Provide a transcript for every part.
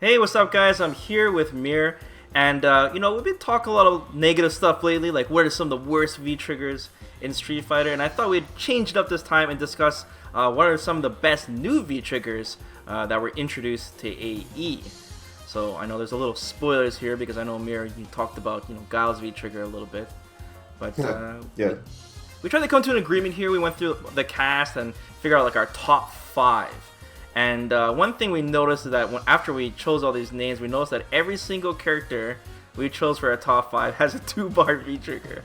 Hey, what's up, guys? I'm here with Mir, and we've been talking a lot of negative stuff lately, like what are some of the worst V triggers in Street Fighter, and I thought we'd change it up this time and discuss what are some of the best new V triggers that were introduced to AE. So I know there's a little spoilers here because I know Mir, you talked about Guile's V trigger a little bit, but Yeah. we tried to come to an agreement here. We went through the cast and figure out like our top 5. And one thing we noticed is that after we chose all these names, we noticed that every single character we chose for our top 5 has a 2-bar V trigger.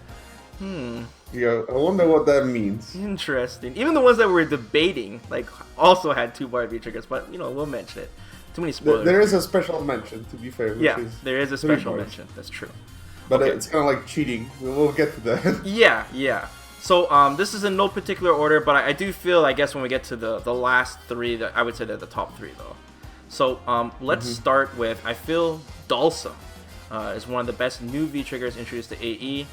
Yeah, I wonder what that means. Interesting. Even the ones that we're debating, like, also had 2-bar V triggers, but we'll mention it. Too many spoilers. There is a special mention, to be fair. Yeah, there is a special 3 bars. mention. That's true. But Okay. it's kind of like cheating. We'll get to that. Yeah. So this is in no particular order, but I do feel, I guess, when we get to the last 3, that I would say they're the top 3 though. So let's start with, I feel Dhalsim is one of the best new V triggers introduced to AE.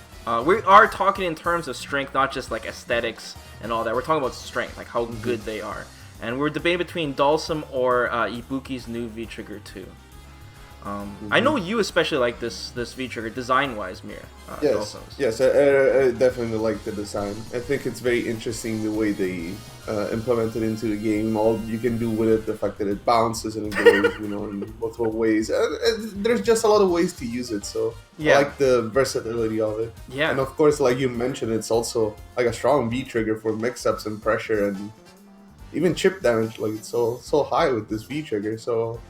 We are talking in terms of strength, not just like aesthetics and all that. We're talking about strength, like how good they are. And we're debating between Dhalsim or Ibuki's new V trigger 2. I know you especially like this V trigger design-wise, Mir. Yes, I definitely like the design. I think it's very interesting the way they implement it into the game. All you can do with it, the fact that it bounces and it goes, in multiple ways. There's just a lot of ways to use it, so Yeah. I like the versatility of it. Yeah. And of course, like you mentioned, it's also like a strong V trigger for mix-ups and pressure and even chip damage. Like it's so high with this V trigger, so.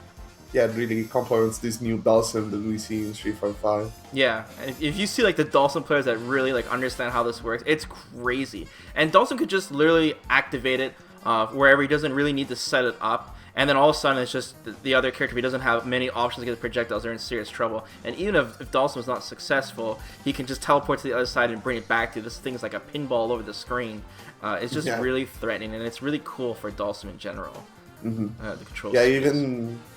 Yeah, it really complements this new Dhalsim that we see in Street Fighter 5. Yeah, and if you see like the Dhalsim players that really like understand how this works, it's crazy. And Dhalsim could just literally activate it wherever he doesn't really need to set it up, and then all of a sudden it's just the other character. If he doesn't have many options to get the projectiles, they're in serious trouble. And even if Dhalsim is not successful, he can just teleport to the other side and bring it back to this thing's like a pinball all over the screen. It's just really threatening, and it's really cool for Dhalsim in general. The control. Yeah,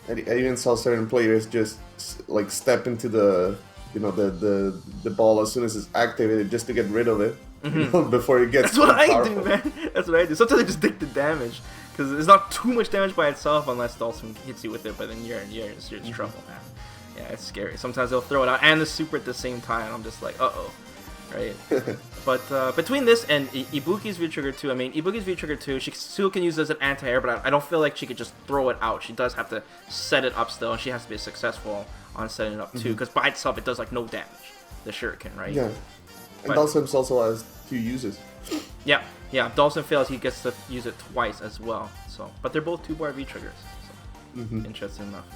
I even saw certain players just like step into the the ball as soon as it's activated just to get rid of it before it gets. That's what I powerful. do, man. That's what I do. Sometimes I just take the damage because it's not too much damage by itself unless Dhalsim hits you with it. But then you're in serious trouble, man. Yeah, it's scary. Sometimes they'll throw it out and the super at the same time. I'm just like, uh-oh. Right? But between this and Ibuki's V-Trigger 2, I mean, Ibuki's V-Trigger 2, she still can use it as an anti-air, but I don't feel like she could just throw it out. She does have to set it up still, and she has to be successful on setting it up too, because by itself it does like no damage, the shuriken, right? Yeah, and But- Dhalsim also has 2 uses. Yeah. If Dhalsim fails, he gets to use it twice as well. So, but they're both 2-bar V-Triggers, so interesting enough.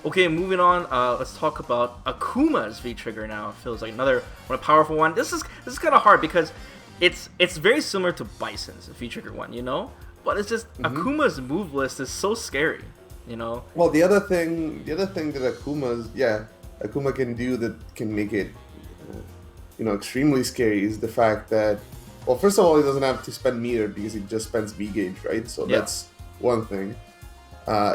Okay, moving on. Let's talk about Akuma's V-Trigger now. It feels like another one, a powerful one. This is kind of hard because it's very similar to Bison's V-Trigger 1, but it's just Akuma's move list is so scary, Well, the other thing that Akuma can do that can make it, extremely scary is the fact that, well, first of all, he doesn't have to spend meter because he just spends V gauge, right? So that's one thing.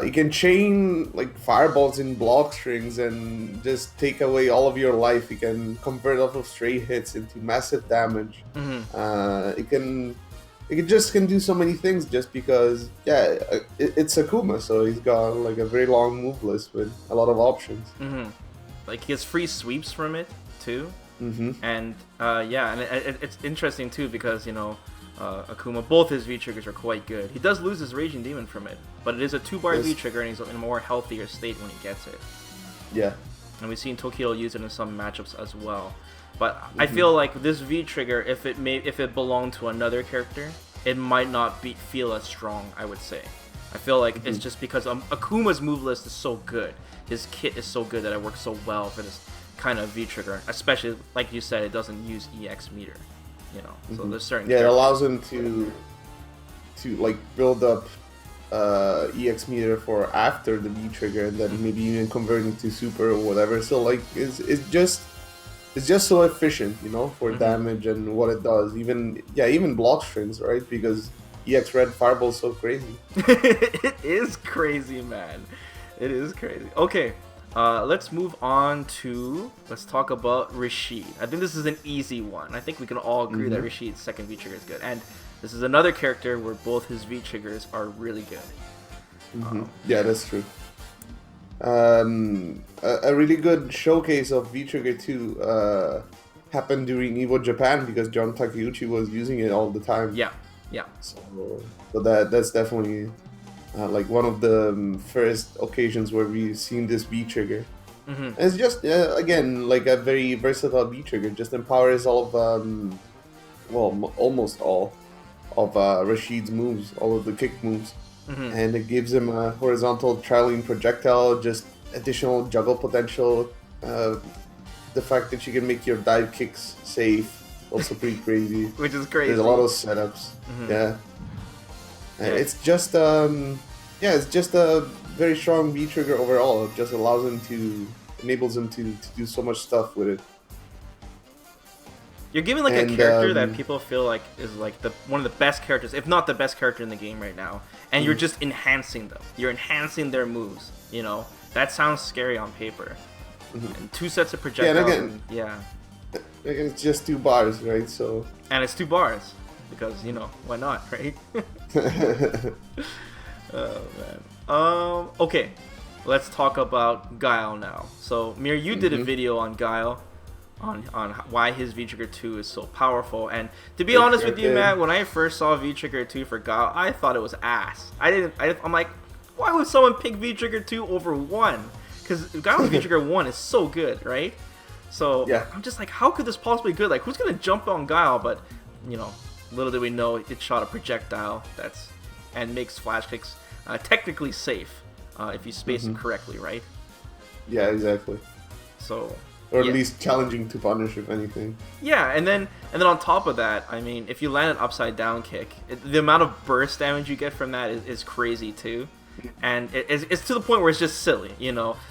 He can chain like fireballs in block strings and just take away all of your life. He can convert off of stray hits into massive damage. He can do so many things just because it's Akuma, so he's got like a very long move list with a lot of options. Like he gets free sweeps from it too. And it's interesting too because Akuma, both his V-Triggers are quite good. He does lose his Raging Demon from it, but it is a 2-bar V-Trigger and he's in a more healthier state when he gets it. Yeah. And we've seen Tokyo use it in some matchups as well. But I feel like this V-Trigger, if it belonged to another character, it might not feel as strong, I would say. I feel like it's just because Akuma's move list is so good. His kit is so good that it works so well for this kind of V-Trigger. Especially, like you said, it doesn't use EX meter. So there's certain it allows him to like build up EX meter for after the V trigger and then maybe even converting to super or whatever. So like it's just so efficient, for damage and what it does. Even block strings, right? Because EX red fireball is so crazy. It is crazy, man. It is crazy. Okay. Let's move on to, let's talk about Rashid. I think this is an easy one. I think we can all agree that Rashid's second V-Trigger is good. And this is another character where both his V-Triggers are really good. Yeah, that's true. A really good showcase of V Trigger 2 happened during Evo Japan because John Takeuchi was using it all the time. Yeah, yeah. So that's definitely like one of the first occasions where we've seen this V Trigger. Mm-hmm. It's just again like a very versatile V Trigger. Just empowers all of almost all of Rashid's moves, all of the kick moves. Mm-hmm. And it gives him a horizontal traveling projectile, just additional juggle potential. The fact that you can make your dive kicks safe, also pretty crazy. Which is crazy. There's a lot of setups. Mm-hmm. Yeah. It's just it's just a very strong V trigger overall. It just enables him to do so much stuff with it. You're giving like a character that people feel like is like one of the best characters, if not the best character in the game right now, and you're just enhancing them. You're enhancing their moves. You know, that sounds scary on paper. And 2 sets of projectiles. Yeah, it's just 2 bars, right? So. And it's 2 bars because why not, right? Oh man. Okay, let's talk about Guile now. So Mir, you did a video on Guile. On why his V-Trigger 2 is so powerful, and to be honest with you, Matt, when I first saw V-Trigger 2 for Guile, I thought it was ass. I'm like, why would someone pick V-Trigger 2 over 1? Because Guile's V-Trigger 1 is so good, right? So yeah. I'm just like, how could this possibly be good? Like, who's gonna jump on Guile? But little did we know it shot a projectile and makes flash kicks technically safe if you space them correctly, right? Yeah, exactly. So. Or at least challenging to punish, if anything. Yeah, and then on top of that, I mean, if you land an upside down kick, the amount of burst damage you get from that is crazy too, and it's to the point where it's just silly,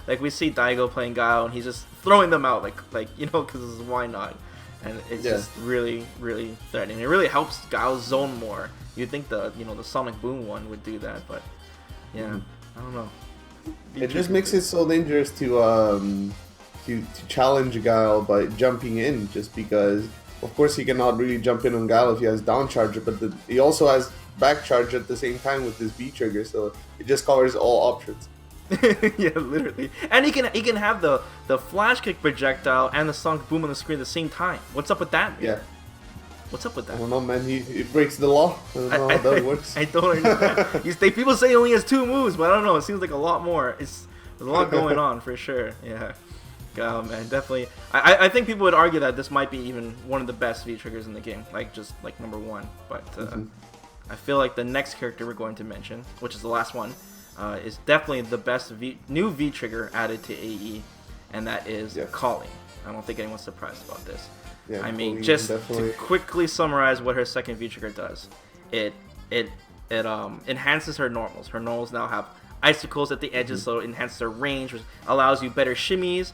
Like we see Daigo playing Guile, and he's just throwing them out, like because why not? And it's just really, really threatening. It really helps Guile zone more. You'd think the Sonic Boom one would do that, but yeah, I don't know. It just makes it so dangerous to challenge Guile by jumping in, just because of course he cannot really jump in on Guile if he has down charger, but he also has back charge at the same time with this V trigger, so it just covers all options. Yeah, literally. And he can have the flash kick projectile and the Sonic Boom on the screen at the same time. What's up with that, man? Yeah. What's up with that? I don't know, man. He breaks the law. I don't know how that works. I don't understand. People say he only has 2 moves, but I don't know. It seems like a lot more. There's a lot going on for sure. Yeah. Oh man, definitely. I think people would argue that this might be even one of the best V triggers in the game, like number 1. But I feel like the next character we're going to mention, which is the last one, is definitely the best new V trigger added to AE, and that is Kolin. I don't think anyone's surprised about this. Yeah, I mean, Kolin, just definitely. to quickly summarize what her second V trigger does, it enhances her normals. Her normals now have icicles at the edges, so it enhances their range, which allows you better shimmies,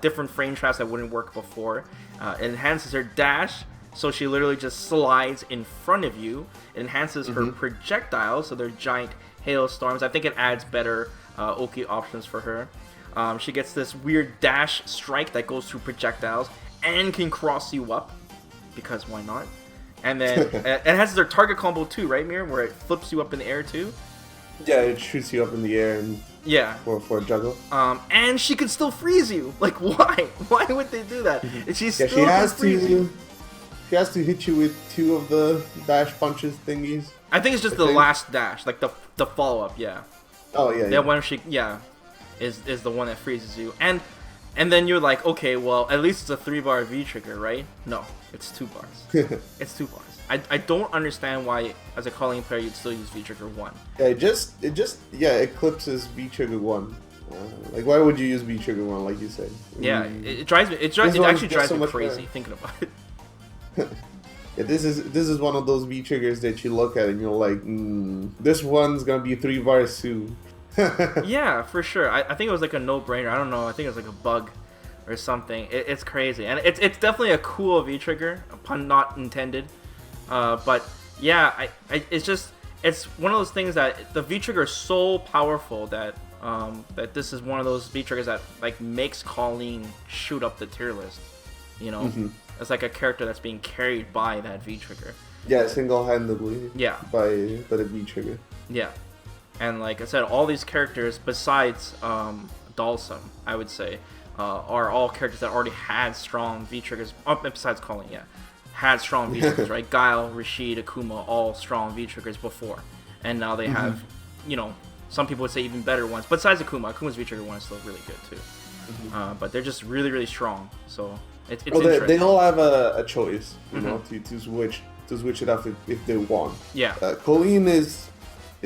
different frame traps that wouldn't work before. It enhances her dash, so she literally just slides in front of you. It enhances her projectiles, so they're giant hailstorms. I think it adds better Oki options for her. She gets this weird dash strike that goes through projectiles and can cross you up, because why not? And then it has their target combo too, right, Mir? Where it flips you up in the air too. Yeah, it shoots you up in the air and for a juggle. And she could still freeze you. Like, why? Why would they do that? She still she has can freeze you. She has to hit you with 2 of the dash punches thingies. I think it's just the last dash, like the follow up. Yeah. Oh yeah. That one she is the one that freezes you, and then you're like, okay, well at least it's a 3-bar V trigger, right? No, it's 2 bars. It's 2 bars. I don't understand why, as a Kolin player, you'd still use V trigger 1. Yeah, it just eclipses V trigger 1. Like, why would you use V trigger 1, like you said? Yeah, it drives me. It actually drives me crazy thinking about it. Yeah, this is one of those V triggers that you look at and you're like, this one's gonna be 3 bars soon. Yeah, for sure. I think it was like a no-brainer. I don't know. I think it was like a bug or something. It's crazy, and it's definitely a cool V trigger, a pun not intended. But yeah, it's one of those things that the V trigger is so powerful that that this is one of those V triggers that like makes Kolin shoot up the tier list. It's like a character that's being carried by that V trigger. Yeah, single-handedly. Yeah. By the V trigger. Yeah, and like I said, all these characters besides Dhalsim, I would say, are all characters that already had strong V triggers. Besides Kolin, yeah, had strong V triggers, right? Guile, Rashid, Akuma, all strong V triggers before, and now they have, you know, some people would say even better ones. Besides Akuma, Akuma's V trigger one is still really good too. But they're just really, really strong. So it's interesting. They all have a choice, you know, to switch it up if they want. Yeah. Kolin is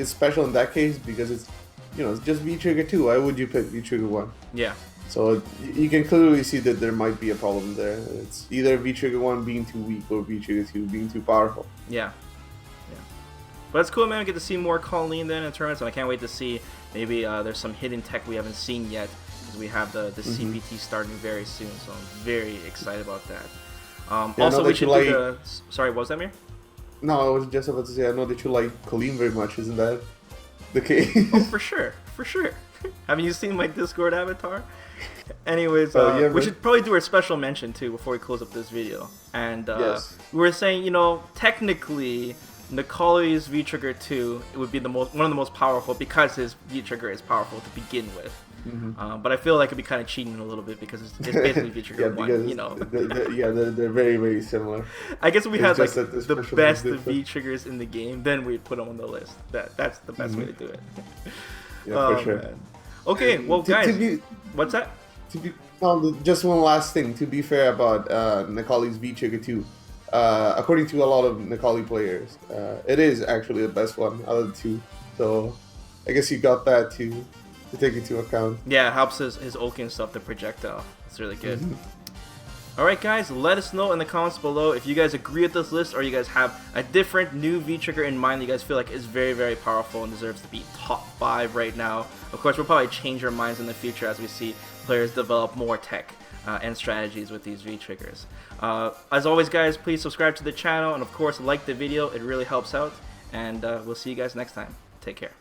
special in that case because it's, you know, it's just V trigger 2. Why would you pick V trigger 1? Yeah. So you can clearly see that there might be a problem there. It's either V trigger 1 being too weak or V trigger 2 being too powerful. Yeah. But it's cool, man. We get to see more Kolin then in tournaments, and I can't wait to see maybe there's some hidden tech we haven't seen yet, because we have the CPT starting very soon, so I'm very excited about that. Also, we should do the... Sorry, what was that, Mir? No, I was just about to say, I know that you like Kolin very much, isn't that the case? Oh, for sure. Haven't you seen my Discord avatar? Anyways, we should probably do a special mention, too, before we close up this video. And yes. We were saying, you know, technically... Necalli's V-Trigger 2 it would be one of the most powerful because his V-Trigger is powerful to begin with. But I feel like it'd be kind of cheating a little bit because it's basically V-Trigger 1, you know. They're very, very similar. I guess if we had like the best V-Triggers in the game, then we'd put them on the list. That's the best way to do it. Yeah, for sure. Man. Okay, well, guys, what's that? Just one last thing. To be fair about Necalli's V-Trigger 2. According to a lot of Necalli players, it is actually the best one out of the two. So I guess you got that to take into account. Yeah, it helps his Oki and stuff, the projectile. It's really good. Alright guys, let us know in the comments below if you guys agree with this list or you guys have a different new V-Trigger in mind that you guys feel like is very, very powerful and deserves to be top 5 right now. Of course, we'll probably change our minds in the future as we see players develop more tech and strategies with these V-Triggers. As always, guys, please subscribe to the channel and of course like the video. It really helps out, and we'll see you guys next time. Take care.